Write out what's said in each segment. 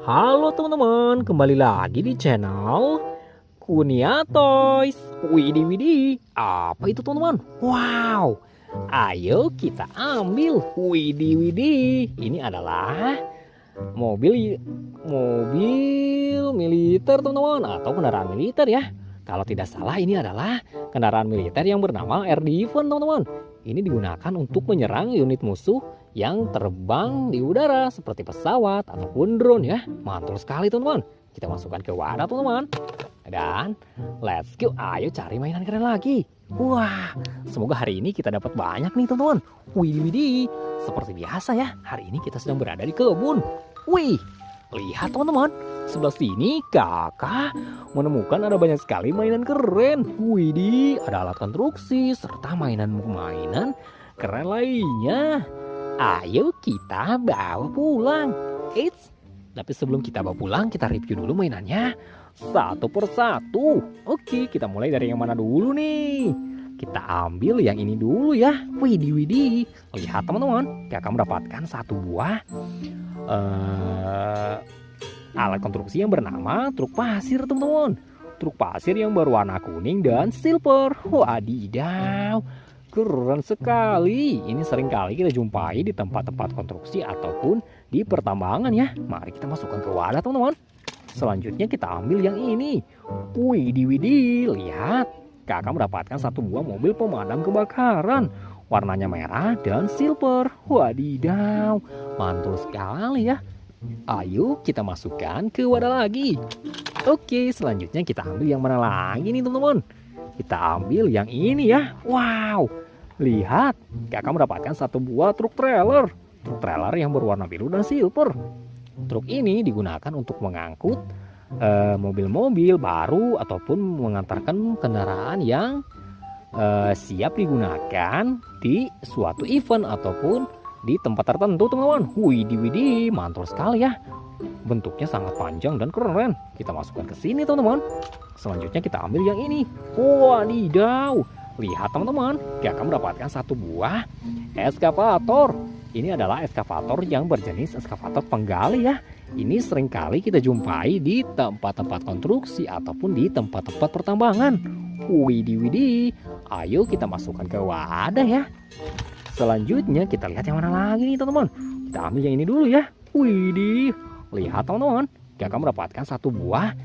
Halo teman-teman, kembali lagi di channel Kunia Toys. Widih widih, apa itu teman-teman? Wow, ayo kita ambil. Widih widih, ini adalah mobil mobil militer teman-teman, atau kendaraan militer ya. Kalau tidak salah ini adalah kendaraan militer yang bernama Air Defense teman-teman. Ini digunakan untuk menyerang unit musuh yang terbang di udara seperti pesawat ataupun drone ya. Mantul sekali teman-teman. Kita masukkan ke wadah teman-teman. Dan let's go, ayo cari mainan keren lagi. Wah, semoga hari ini kita dapat banyak nih teman-teman. Widih widih, seperti biasa ya, hari ini kita sedang berada di kebun. Wih, lihat teman-teman, sebelah sini kakak menemukan ada banyak sekali mainan keren. Widih, ada alat konstruksi serta mainan-mainan keren lainnya. Ayo kita bawa pulang. Eits, tapi sebelum kita bawa pulang, kita review dulu mainannya satu persatu. Oke, kita mulai dari yang mana dulu nih? Kita ambil yang ini dulu ya. Widih widih, lihat teman-teman, kakak mendapatkan satu buah alat konstruksi yang bernama truk pasir teman-teman. Truk pasir yang berwarna kuning dan silver. Wadidaw, keren sekali. Ini sering kali kita jumpai di tempat-tempat konstruksi ataupun di pertambangan ya. Mari kita masukkan ke wadah teman-teman. Selanjutnya kita ambil yang ini. Widih widih, lihat, kakak mendapatkan satu buah mobil pemadam kebakaran. Warnanya merah dan silver. Wadidaw, mantul sekali ya. Ayo kita masukkan ke wadah lagi. Oke, selanjutnya kita ambil yang mana lagi nih teman-teman? Kita ambil yang ini ya. Wow, lihat, kakak mendapatkan satu buah truk trailer. Truk trailer yang berwarna biru dan silver. Truk ini digunakan untuk mengangkut mobil-mobil baru ataupun mengantarkan kendaraan yang siap digunakan di suatu event ataupun di tempat tertentu teman-teman. Widih widih, mantul sekali ya. Bentuknya sangat panjang dan keren. Kita masukkan ke sini teman-teman. Selanjutnya kita ambil yang ini. Wadidaw, lihat teman-teman, kakak mendapatkan satu buah eskavator. Ini adalah eskavator yang berjenis eskavator penggali ya. Ini seringkali kita jumpai di tempat-tempat konstruksi ataupun di tempat-tempat pertambangan. Widih widih, ayo kita masukkan ke wadah ya. Selanjutnya kita lihat yang mana lagi nih teman-teman. Kita ambil yang ini dulu ya. Widih, lihat teman-teman, kakak mendapatkan satu buah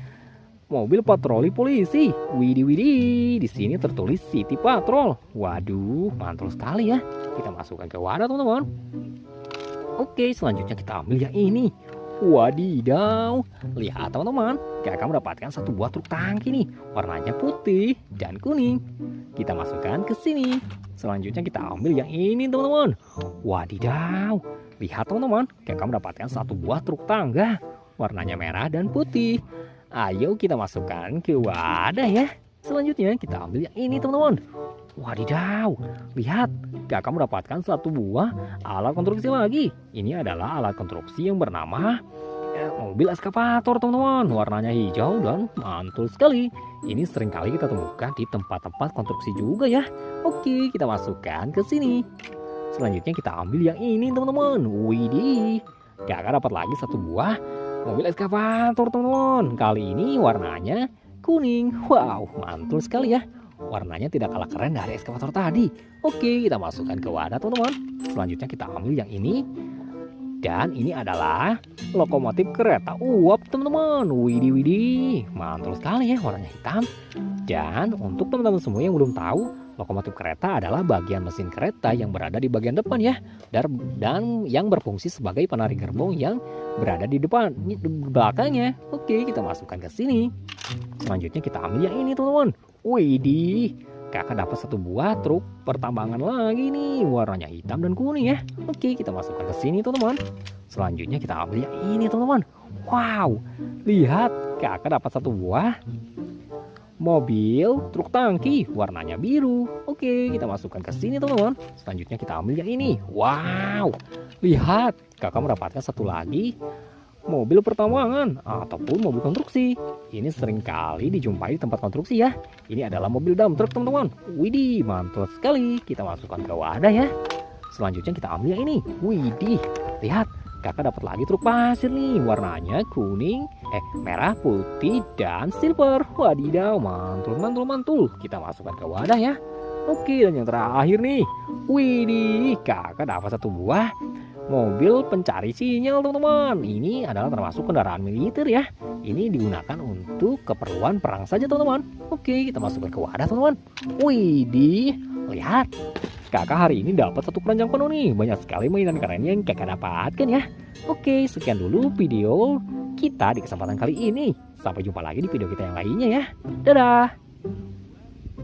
mobil patroli polisi. Widih widih, di sini tertulis City Patrol. Waduh, mantul sekali ya. Kita masukkan ke wadah teman-teman. Oke, selanjutnya kita ambil yang ini. Wadidaw, lihat teman-teman, kakak mendapatkan satu buah truk tangki nih. Warnanya putih dan kuning. Kita masukkan ke sini. Selanjutnya kita ambil yang ini teman-teman. Wadidaw, lihat teman-teman, kakak mendapatkan satu buah truk tangga. Warnanya merah dan putih. Ayo kita masukkan ke wadah ya. Selanjutnya kita ambil yang ini teman-teman. Wadidaw, lihat, kakak mendapatkan satu buah alat konstruksi lagi. Ini adalah alat konstruksi yang bernama mobil eskavator teman-teman. Warnanya hijau dan mantul sekali. Ini seringkali kita temukan di tempat-tempat konstruksi juga ya. Oke, kita masukkan ke sini. Selanjutnya kita ambil yang ini teman-teman. Widih, kakak dapat lagi satu buah mobil eskavator teman-teman. Kali ini warnanya kuning. Wow, mantul sekali ya. Warnanya tidak kalah keren dari eskavator tadi. Oke, kita masukkan ke wadah teman-teman. Selanjutnya kita ambil yang ini. Dan ini adalah lokomotif kereta uap teman-teman. Widih widih, mantul sekali ya, warnanya hitam. Dan untuk teman-teman semua yang belum tahu, lokomotif kereta adalah bagian mesin kereta yang berada di bagian depan ya. Dan yang berfungsi sebagai penarik gerbong yang berada di depan, di belakangnya. Oke, kita masukkan ke sini. Selanjutnya kita ambil yang ini teman-teman. Widih, kakak dapat satu buah truk pertambangan lagi nih. Warnanya hitam dan kuning ya. Oke, kita masukkan ke sini teman-teman. Selanjutnya kita ambil yang ini teman-teman. Wow, lihat, kakak dapat satu buah mobil truk tangki. Warnanya biru. Oke, kita masukkan ke sini teman-teman. Selanjutnya kita ambil yang ini. Wow, lihat, kakak mendapatkan satu lagi mobil pertambangan ataupun mobil konstruksi. Ini sering kali dijumpai di tempat konstruksi ya. Ini adalah mobil dump truck teman-teman. Widih, mantul sekali. Kita masukkan ke wadah ya. Selanjutnya kita ambil yang ini. Widih, lihat, kakak dapat lagi truk pasir nih. Warnanya kuning, merah, putih, dan silver. Wadidaw, mantul, mantul, mantul. Kita masukkan ke wadah ya. Oke, dan yang terakhir nih. Widih, kakak dapat satu buah mobil pencari sinyal teman-teman. Ini adalah termasuk kendaraan militer ya. Ini digunakan untuk keperluan perang saja teman-teman. Oke, kita masukkan ke wadah teman-teman. Widih, lihat. Kakak hari ini dapat satu keranjang penuh nih. Banyak sekali mainan keren yang kakak dapatkan ya. Oke, sekian dulu video kita di kesempatan kali ini. Sampai jumpa lagi di video kita yang lainnya ya. Dadah.